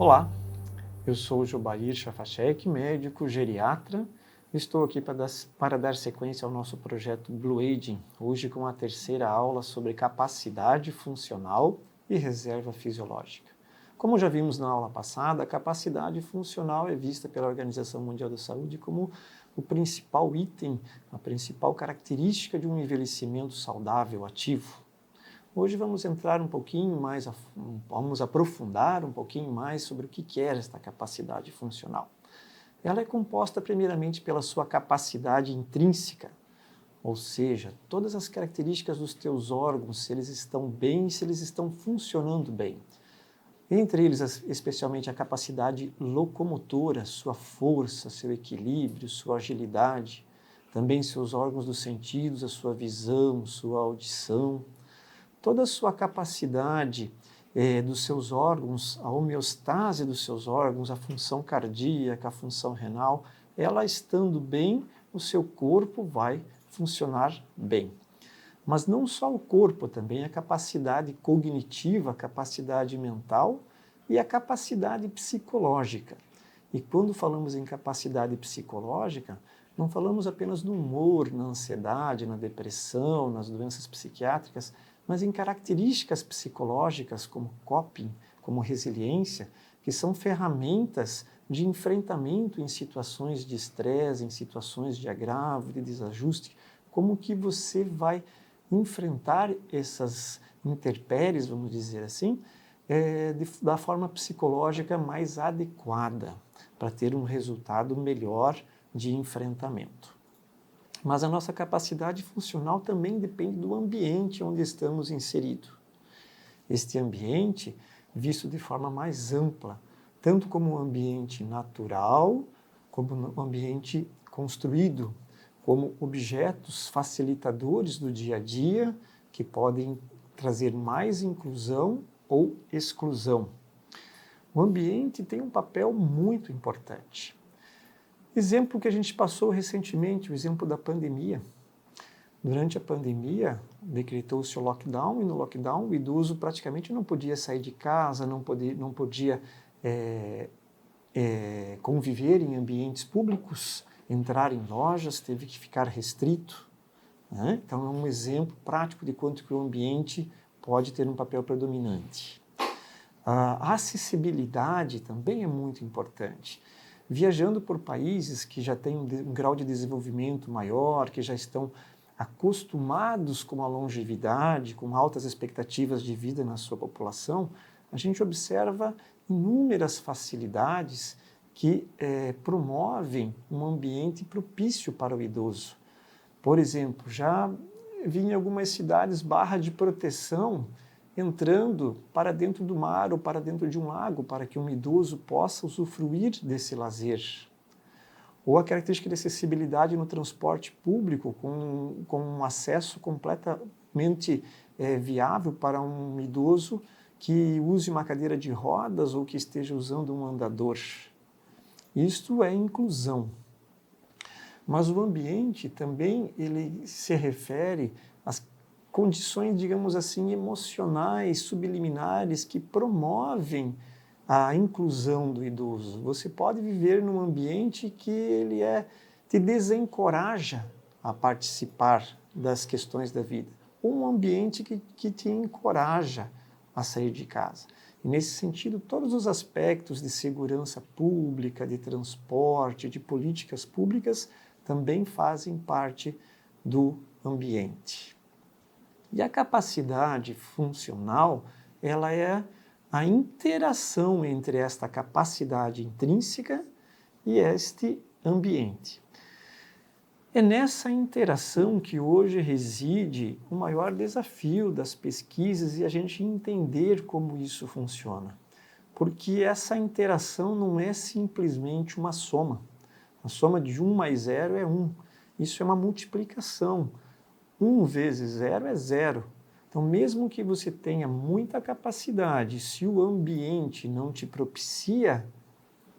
Olá, eu sou o Jobair Shafashek, médico geriatra. Estou aqui para dar sequência ao nosso projeto Blue Aging, hoje com a terceira aula sobre capacidade funcional e reserva fisiológica. Como já vimos na aula passada, a capacidade funcional é vista pela Organização Mundial da Saúde como o principal item, a principal característica de um envelhecimento saudável, ativo. Hoje vamos entrar um pouquinho mais, vamos aprofundar um pouquinho mais sobre o que é esta capacidade funcional. Ela é composta primeiramente pela sua capacidade intrínseca, ou seja, todas as características dos teus órgãos, se eles estão bem, se eles estão funcionando bem. Entre eles, especialmente a capacidade locomotora, sua força, seu equilíbrio, sua agilidade, também seus órgãos dos sentidos, a sua visão, sua audição, toda a sua capacidade dos seus órgãos, a homeostase dos seus órgãos, a função cardíaca, a função renal, ela estando bem, o seu corpo vai funcionar bem. Mas não só o corpo, também a capacidade cognitiva, a capacidade mental e a capacidade psicológica. E quando falamos em capacidade psicológica, não falamos apenas no humor, na ansiedade, na depressão, nas doenças psiquiátricas, mas em características psicológicas como coping, como resiliência, que são ferramentas de enfrentamento em situações de estresse, em situações de agravo, de desajuste, como que você vai enfrentar essas intempéries, vamos dizer assim, da forma psicológica mais adequada, para ter um resultado melhor de enfrentamento. Mas a nossa capacidade funcional também depende do ambiente onde estamos inseridos. Este ambiente, visto de forma mais ampla, tanto como um ambiente natural, como um ambiente construído, como objetos facilitadores do dia a dia, que podem trazer mais inclusão ou exclusão. O ambiente tem um papel muito importante. Exemplo que a gente passou recentemente, o exemplo da pandemia. Durante a pandemia, decretou-se o lockdown, e no lockdown o idoso praticamente não podia sair de casa, não podia conviver em ambientes públicos, entrar em lojas, teve que ficar restrito. Né? Então é um exemplo prático de quanto que o ambiente pode ter um papel predominante. A acessibilidade também é muito importante. Viajando por países que já têm um grau de desenvolvimento maior, que já estão acostumados com a longevidade, com altas expectativas de vida na sua população, a gente observa inúmeras facilidades que promovem um ambiente propício para o idoso. Por exemplo, já vi em algumas cidades barra de proteção entrando para dentro do mar ou para dentro de um lago, para que um idoso possa usufruir desse lazer. Ou a característica de acessibilidade no transporte público, com um acesso completamente viável para um idoso que use uma cadeira de rodas ou que esteja usando um andador. Isto é inclusão. Mas o ambiente também ele se refere às condições, digamos assim, emocionais, subliminares, que promovem a inclusão do idoso. Você pode viver num ambiente que ele te desencoraja a participar das questões da vida, ou um ambiente que te encoraja a sair de casa. E nesse sentido, todos os aspectos de segurança pública, de transporte, de políticas públicas, também fazem parte do ambiente. E a capacidade funcional, ela é a interação entre esta capacidade intrínseca e este ambiente. É nessa interação que hoje reside o maior desafio das pesquisas e a gente entender como isso funciona. Porque essa interação não é simplesmente uma soma. A soma de 1 mais 0 é 1. Isso é uma multiplicação. 1 vezes 0 é 0. Então, mesmo que você tenha muita capacidade, se o ambiente não te propicia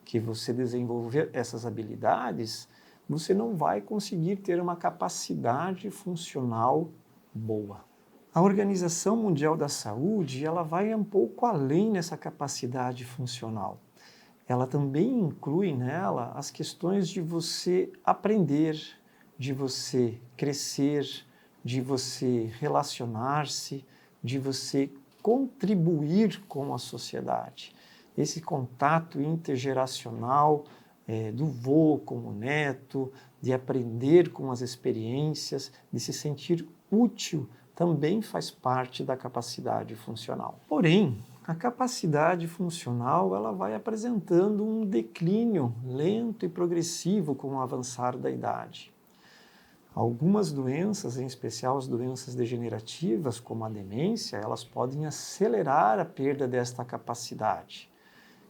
que você desenvolver essas habilidades, você não vai conseguir ter uma capacidade funcional boa. A Organização Mundial da Saúde, ela vai um pouco além nessa capacidade funcional. ela também inclui nela as questões de você aprender, de você crescer, de você relacionar-se, de você contribuir com a sociedade. Esse contato intergeracional do vô com o neto, de aprender com as experiências, de se sentir útil, também faz parte da capacidade funcional. Porém, a capacidade funcional ela vai apresentando um declínio lento e progressivo com o avançar da idade. Algumas doenças, em especial as doenças degenerativas, como a demência, elas podem acelerar a perda desta capacidade.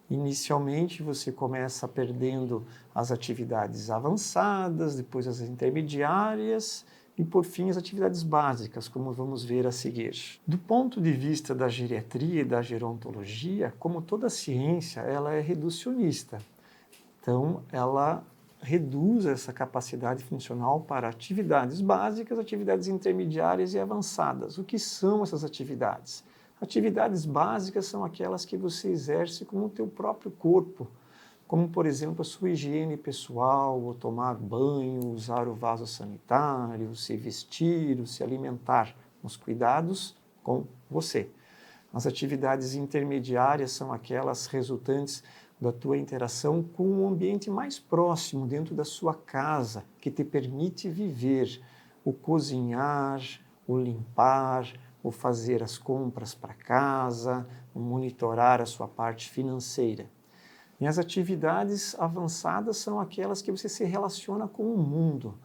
Inicialmente, você começa perdendo as atividades avançadas, depois as intermediárias e, por fim, as atividades básicas, como vamos ver a seguir. Do ponto de vista da geriatria e da gerontologia, como toda ciência, ela é reducionista. Então, ela reduz essa capacidade funcional para atividades básicas, atividades intermediárias e avançadas. O que são essas atividades? Atividades básicas são aquelas que você exerce com o teu próprio corpo, como, por exemplo, a sua higiene pessoal, ou tomar banho, usar o vaso sanitário, se vestir, se alimentar, os cuidados com você. As atividades intermediárias são aquelas resultantes da tua interação com o ambiente mais próximo, dentro da sua casa, que te permite viver, o cozinhar, o limpar, o fazer as compras para casa, o monitorar a sua parte financeira. E as atividades avançadas são aquelas que você se relaciona com o mundo,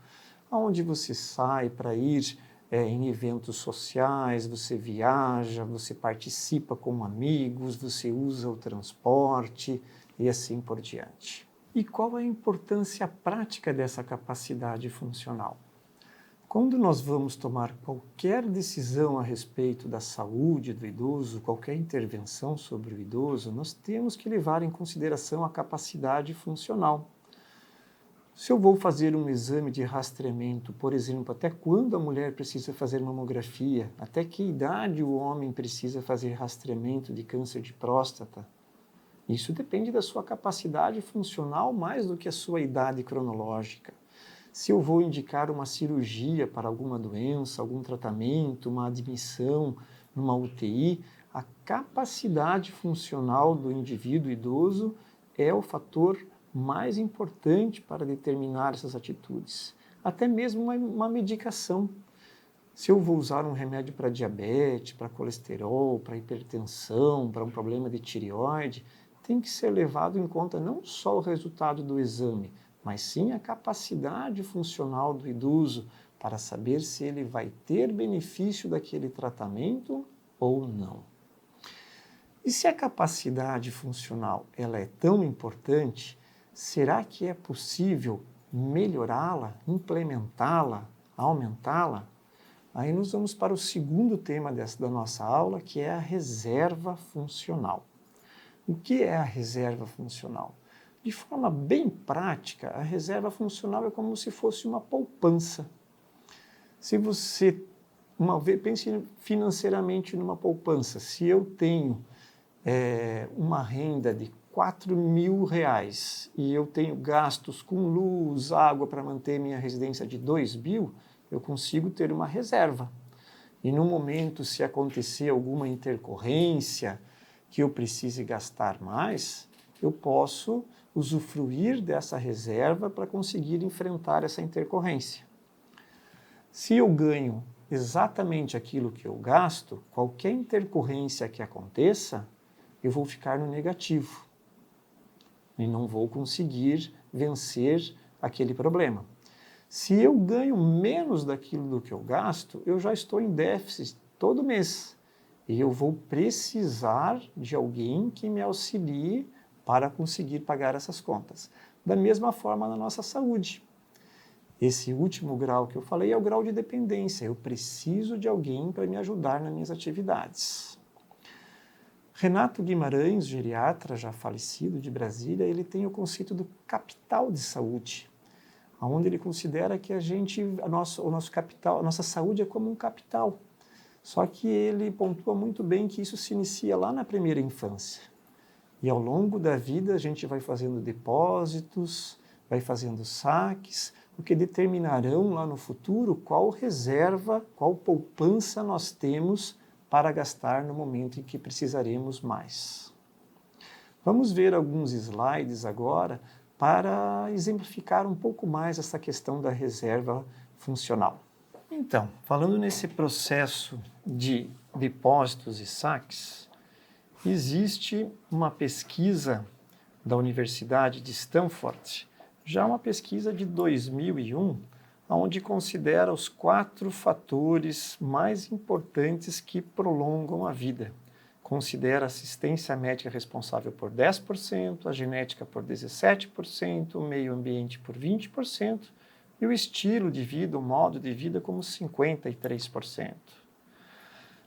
onde você sai para ir em eventos sociais, você viaja, você participa com amigos, você usa o transporte e assim por diante. E qual a importância prática dessa capacidade funcional? Quando nós vamos tomar qualquer decisão a respeito da saúde do idoso, qualquer intervenção sobre o idoso, nós temos que levar em consideração a capacidade funcional. Se eu vou fazer um exame de rastreamento, por exemplo, até quando a mulher precisa fazer mamografia, até que idade o homem precisa fazer rastreamento de câncer de próstata, isso depende da sua capacidade funcional mais do que a sua idade cronológica. Se eu vou indicar uma cirurgia para alguma doença, algum tratamento, uma admissão numa UTI, a capacidade funcional do indivíduo idoso é o fator mais importante para determinar essas atitudes. Até mesmo uma medicação. Se eu vou usar um remédio para diabetes, para colesterol, para hipertensão, para um problema de tireoide, tem que ser levado em conta não só o resultado do exame, mas sim a capacidade funcional do idoso para saber se ele vai ter benefício daquele tratamento ou não. E se a capacidade funcional ela é tão importante, será que é possível melhorá-la, implementá-la, aumentá-la? Aí nós vamos para o segundo tema da nossa aula, que é a reserva funcional. O que é a reserva funcional? De forma bem prática, a reserva funcional é como se fosse uma poupança. Se você, pense financeiramente numa poupança, se eu tenho uma renda de R$4.000 e eu tenho gastos com luz, água para manter minha residência de R$2.000, eu consigo ter uma reserva. E no momento, se acontecer alguma intercorrência que eu precise gastar mais, eu posso usufruir dessa reserva para conseguir enfrentar essa intercorrência. Se eu ganho exatamente aquilo que eu gasto, qualquer intercorrência que aconteça, eu vou ficar no negativo e não vou conseguir vencer aquele problema. Se eu ganho menos daquilo do que eu gasto, eu já estou em déficit todo mês e eu vou precisar de alguém que me auxilie para conseguir pagar essas contas. Da mesma forma na nossa saúde. Esse último grau que eu falei é o grau de dependência. Eu preciso de alguém para me ajudar nas minhas atividades. Renato Guimarães, geriatra já falecido de Brasília, ele tem o conceito do capital de saúde, onde ele considera que o nosso capital, a nossa saúde é como um capital. Só que ele pontua muito bem que isso se inicia lá na primeira infância. E ao longo da vida a gente vai fazendo depósitos, vai fazendo saques, o que determinarão lá no futuro qual reserva, qual poupança nós temos para gastar no momento em que precisaremos mais. Vamos ver alguns slides agora para exemplificar um pouco mais essa questão da reserva funcional. Então, falando nesse processo de depósitos e saques, existe uma pesquisa da Universidade de Stanford, já uma pesquisa de 2001, onde considera os 4 fatores mais importantes que prolongam a vida. Considera a assistência médica responsável por 10%, a genética por 17%, o meio ambiente por 20% e o estilo de vida, o modo de vida como 53%.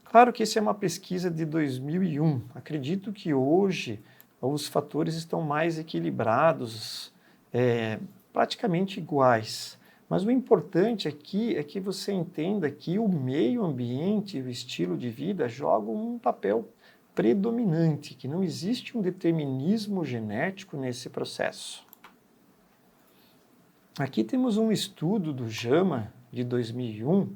Claro que isso é uma pesquisa de 2001. Acredito que hoje os fatores estão mais equilibrados, praticamente iguais. Mas o importante aqui é que você entenda que o meio ambiente e o estilo de vida jogam um papel predominante, que não existe um determinismo genético nesse processo. Aqui temos um estudo do JAMA de 2001,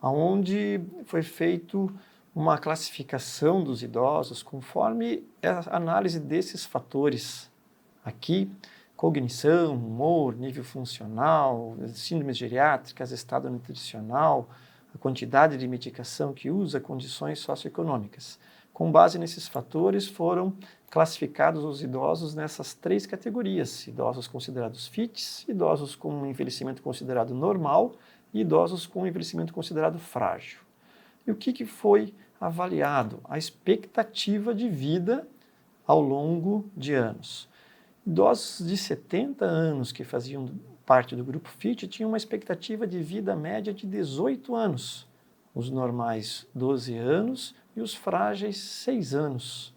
onde foi feito uma classificação dos idosos conforme a análise desses fatores. Aqui, cognição, humor, nível funcional, síndromes geriátricas, estado nutricional, a quantidade de medicação que usa, condições socioeconômicas. Com base nesses fatores, foram classificados os idosos nessas 3 categorias: idosos considerados fits, idosos com um envelhecimento considerado normal e idosos com um envelhecimento considerado frágil. E o que foi avaliado? A expectativa de vida ao longo de anos. Idosos de 70 anos que faziam parte do grupo FIT tinham uma expectativa de vida média de 18 anos, os normais 12 anos e os frágeis 6 anos.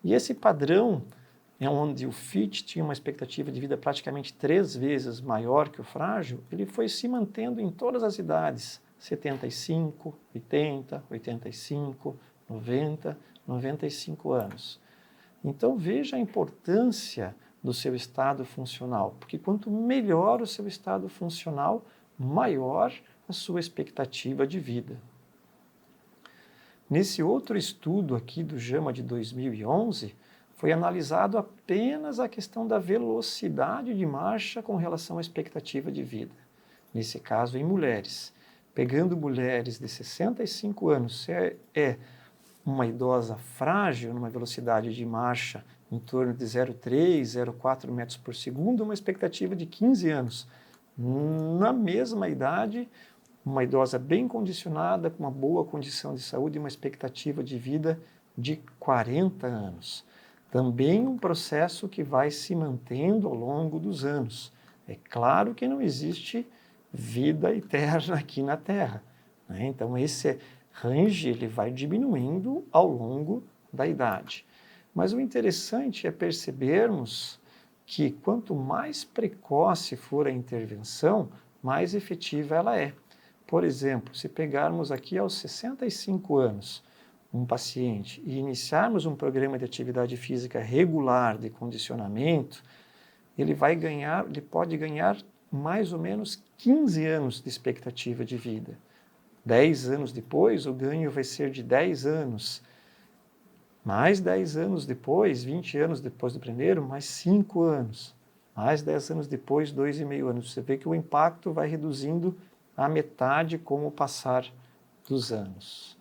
E esse padrão é onde o FIT tinha uma expectativa de vida praticamente 3 vezes maior que o frágil, ele foi se mantendo em todas as idades, 75, 80, 85, 90, 95 anos. Então veja a importância do seu estado funcional, porque quanto melhor o seu estado funcional, maior a sua expectativa de vida. Nesse outro estudo aqui do JAMA de 2011, foi analisado apenas a questão da velocidade de marcha com relação à expectativa de vida. Nesse caso, em mulheres. Pegando mulheres de 65 anos, se é uma idosa frágil, numa velocidade de marcha em torno de 0,3, 0,4 metros por segundo, uma expectativa de 15 anos. Na mesma idade, uma idosa bem condicionada, com uma boa condição de saúde e uma expectativa de vida de 40 anos. Também um processo que vai se mantendo ao longo dos anos. É claro que não existe vida eterna aqui na Terra, né? Então esse range ele vai diminuindo ao longo da idade. Mas o interessante é percebermos que quanto mais precoce for a intervenção, mais efetiva ela é. Por exemplo, se pegarmos aqui aos 65 anos um paciente e iniciarmos um programa de atividade física regular de condicionamento, ele pode ganhar mais ou menos 15 anos de expectativa de vida. 10 anos depois, o ganho vai ser de 10 anos. Mais 10 anos depois, 20 anos depois do primeiro, mais 5 anos. Mais 10 anos depois, 2,5 anos. Você vê que o impacto vai reduzindo a metade com o passar dos anos.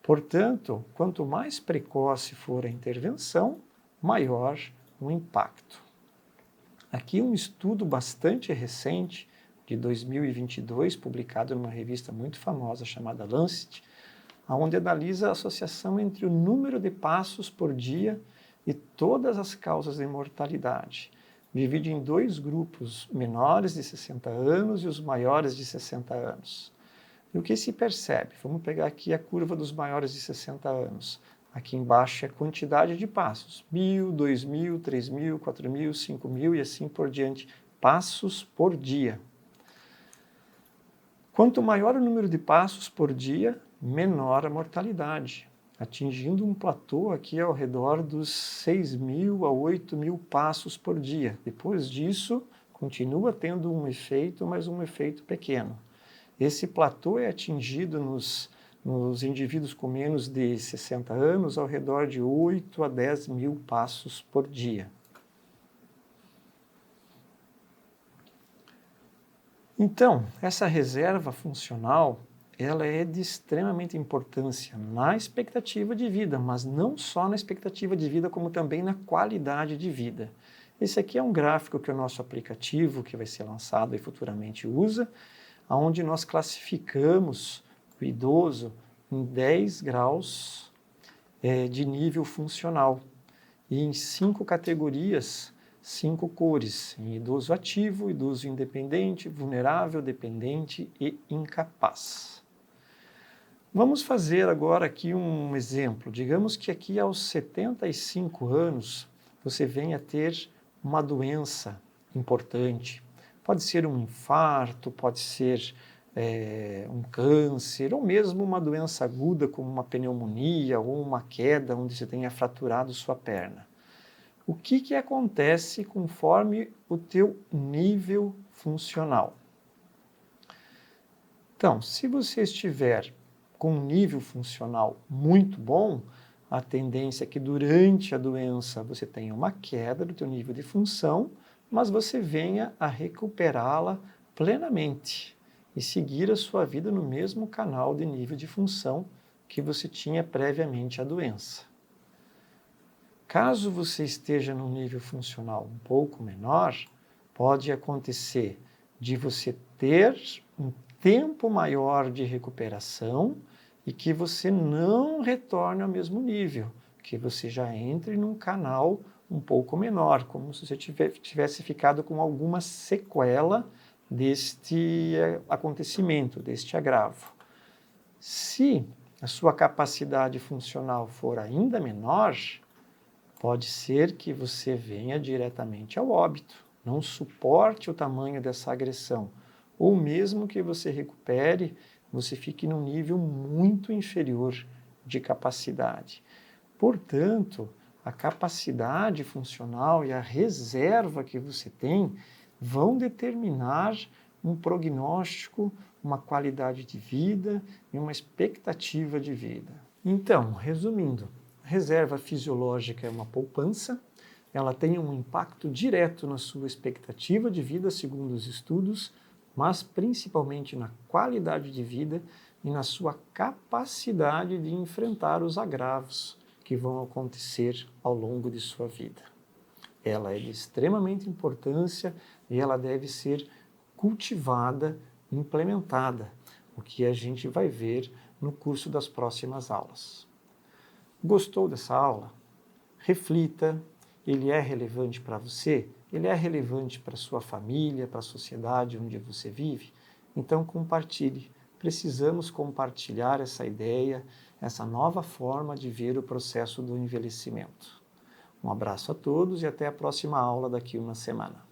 Portanto, quanto mais precoce for a intervenção, maior o impacto. Aqui um estudo bastante recente, de 2022, publicado numa revista muito famosa chamada Lancet, onde analisa a associação entre o número de passos por dia e todas as causas de mortalidade. Divide em 2 grupos, menores de 60 anos e os maiores de 60 anos. E o que se percebe? Vamos pegar aqui a curva dos maiores de 60 anos. Aqui embaixo é a quantidade de passos, 1.000, 2.000, 3.000, 4.000, 5.000 e assim por diante, passos por dia. Quanto maior o número de passos por dia, menor a mortalidade. atingindo um platô aqui ao redor dos 6.000 a 8.000 passos por dia. Depois disso, continua tendo um efeito, mas um efeito pequeno. Esse platô é atingido nos indivíduos com menos de 60 anos ao redor de 8 a 10.000 passos por dia. Então, essa reserva funcional, ela é de extremamente importância na expectativa de vida, mas não só na expectativa de vida, como também na qualidade de vida. Esse aqui é um gráfico que o nosso aplicativo, que vai ser lançado e futuramente usa, onde nós classificamos o idoso em 10 graus de nível funcional e em 5 categorias, 5 cores, em idoso ativo, idoso independente, vulnerável, dependente e incapaz. Vamos fazer agora aqui um exemplo. Digamos que aqui aos 75 anos você venha a ter uma doença importante. Pode ser um infarto, pode ser um câncer, ou mesmo uma doença aguda como uma pneumonia ou uma queda onde você tenha fraturado sua perna. O que acontece conforme o teu nível funcional? Então, se você estiver com um nível funcional muito bom, a tendência é que durante a doença você tenha uma queda do teu nível de função, mas você venha a recuperá-la plenamente e seguir a sua vida no mesmo canal de nível de função que você tinha previamente à doença. Caso você esteja num nível funcional um pouco menor, pode acontecer de você ter um tempo maior de recuperação e que você não retorne ao mesmo nível, que você já entre num canal um pouco menor, como se você tivesse ficado com alguma sequela deste acontecimento, deste agravo. Se a sua capacidade funcional for ainda menor, pode ser que você venha diretamente ao óbito, não suporte o tamanho dessa agressão, ou mesmo que você recupere, você fique num nível muito inferior de capacidade. Portanto, a capacidade funcional e a reserva que você tem vão determinar um prognóstico, uma qualidade de vida e uma expectativa de vida. Então, resumindo, reserva fisiológica é uma poupança, ela tem um impacto direto na sua expectativa de vida, segundo os estudos, mas principalmente na qualidade de vida e na sua capacidade de enfrentar os agravos que vão acontecer ao longo de sua vida. Ela é de extremamente importância e ela deve ser cultivada, implementada, o que a gente vai ver no curso das próximas aulas. Gostou dessa aula? Reflita, ele é relevante para você? Ele é relevante para a sua família, para a sociedade onde você vive? Então compartilhe. Precisamos compartilhar essa ideia, essa nova forma de ver o processo do envelhecimento. Um abraço a todos e até a próxima aula daqui uma semana.